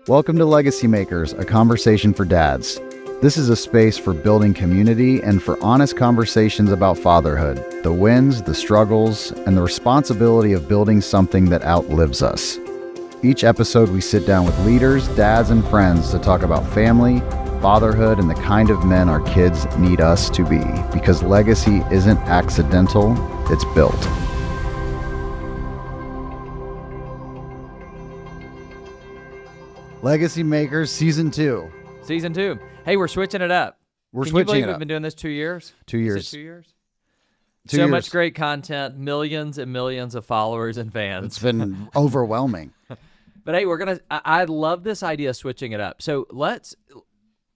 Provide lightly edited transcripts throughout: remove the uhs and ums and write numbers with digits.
Welcome to Legacy Makers, a conversation for dads. This is a space for building community and for honest conversations about fatherhood, the wins, the struggles, and the responsibility of building something that outlives us. Each episode, we sit down with leaders, dads, and friends to talk about family, fatherhood, and the kind of men our kids need us to be, because legacy isn't accidental, it's built. Legacy Makers Season 2. Season 2. Hey, we're switching it up. We're Can you switching believe it we've up. been doing this 2 years? 2 years. Is it 2 years? 2 so years. much great content, millions and millions of followers and fans. It's been overwhelming. But hey, I love this idea of switching it up. So let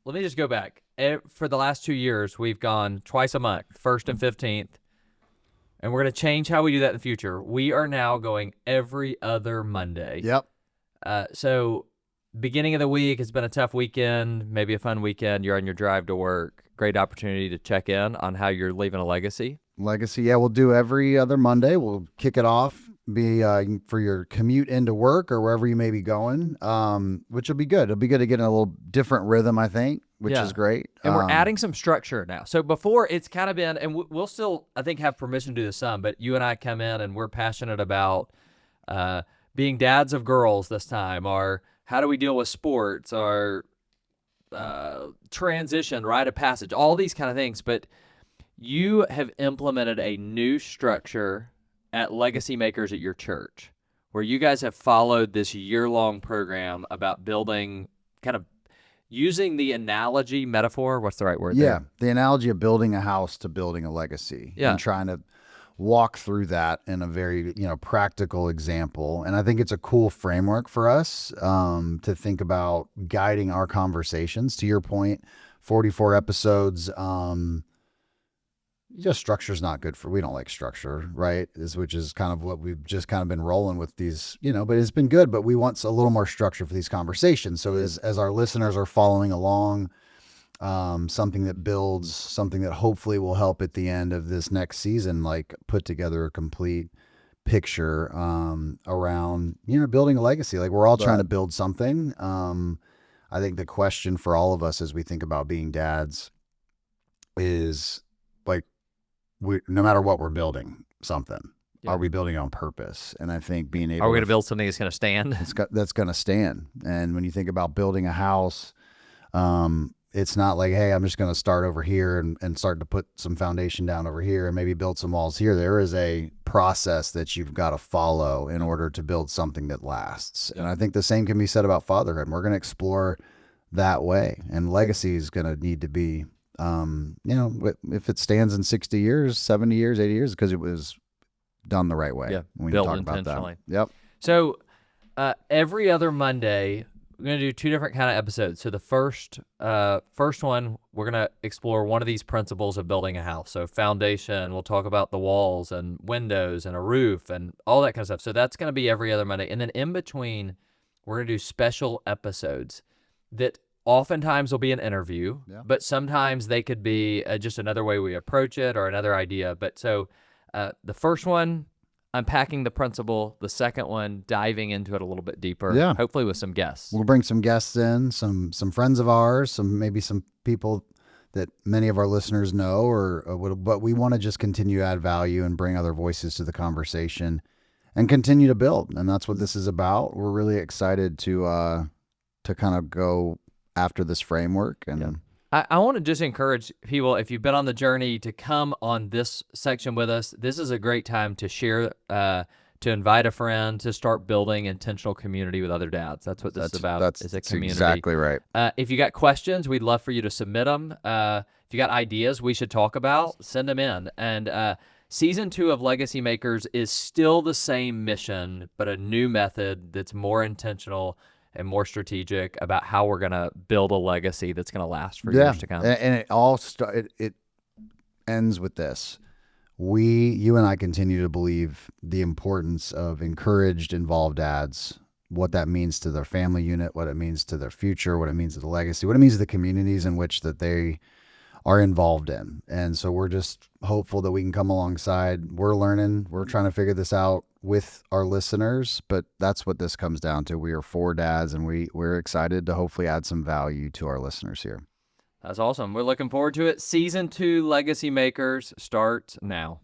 me just go back. For the last 2 years, we've gone twice a month, 1st and 15th. And we're going to change how we do that in the future. We are now going every other Monday. Yep. So beginning of the week, it's been a tough weekend, maybe a fun weekend. You're on your drive to work. Great opportunity to check in on how you're leaving a legacy. Legacy, yeah, we'll do every other Monday. We'll kick it off, be for your commute into work or wherever you may be going, which will be good. It'll be good to get in a little different rhythm, I think, which is great. And we're adding some structure now. So before, it's kind of been, and we'll still, I think, have permission to do some, but you and I come in and we're passionate about being dads of girls this time, or how do we deal with sports, or transition, rite of passage, all these kind of things. But you have implemented a new structure at Legacy Makers at your church, where you guys have followed this year-long program about building, kind of using the analogy, metaphor, what's the right word there? The analogy of building a house to building a legacy. Yeah. And trying to walk through that in a very, practical example. And I think it's a cool framework for us to think about guiding our conversations. To your point, 44 episodes, structure's not good we don't like structure, right? Which is kind of what we've just kind of been rolling with these, but it's been good, but we want a little more structure for these conversations. So as our listeners are following along, something that builds, something that hopefully will help at the end of this next season, like put together a complete picture around, building a legacy. Like we're all trying to build something. I think the question for all of us as we think about being dads is like, no matter what we're building something, are we building on purpose? And I think being able Are we going to build something that's going to stand? That's going to stand. And when you think about building a house, it's not like, hey, I'm just going to start over here and start to put some foundation down over here and maybe build some walls here. There is a process that you've got to follow in order to build something that lasts. And I think the same can be said about fatherhood. We're going to explore that way. And legacy is going to need to be, if it stands in 60 years, 70 years, 80 years, because it was done the right way. Yeah, We built talk about intentionally. that. Yep. So every other Monday, we're going to do 2 different kind of episodes. So the first one, we're going to explore one of these principles of building a house. So foundation, we'll talk about the walls and windows and a roof and all that kind of stuff. So that's going to be every other Monday. And then in between, we're going to do special episodes that oftentimes will be an interview, but sometimes they could be just another way we approach it or another idea. But so the first one, unpacking the principle. The second one, diving into it a little bit deeper, hopefully with some guests. We'll bring some guests in, some friends of ours, maybe some people that many of our listeners know, but we want to just continue to add value and bring other voices to the conversation and continue to build. And that's what this is about. We're really excited to kind of go after this framework. And I want to just encourage people, if you've been on the journey, to come on this section with us. This is a great time to share, to invite a friend, to start building intentional community with other dads. That's what this is about, is a community. Exactly right. If you got questions, we'd love for you to submit them. If you got ideas we should talk about, send them in. And Season 2 of Legacy Makers is still the same mission, but a new method that's more intentional and more strategic about how we're going to build a legacy that's going to last for years to come. And it all it ends with this. You and I continue to believe the importance of encouraged, involved dads, what that means to their family unit, what it means to their future, what it means to the legacy, what it means to the communities in which that they are involved in. And so we're just hopeful that we can come alongside. We're learning. We're trying to figure this out with our listeners, but that's what this comes down to. We are 4 dads, and we're excited to hopefully add some value to our listeners here. That's awesome. We're looking forward to it. Season 2 Legacy Makers starts now.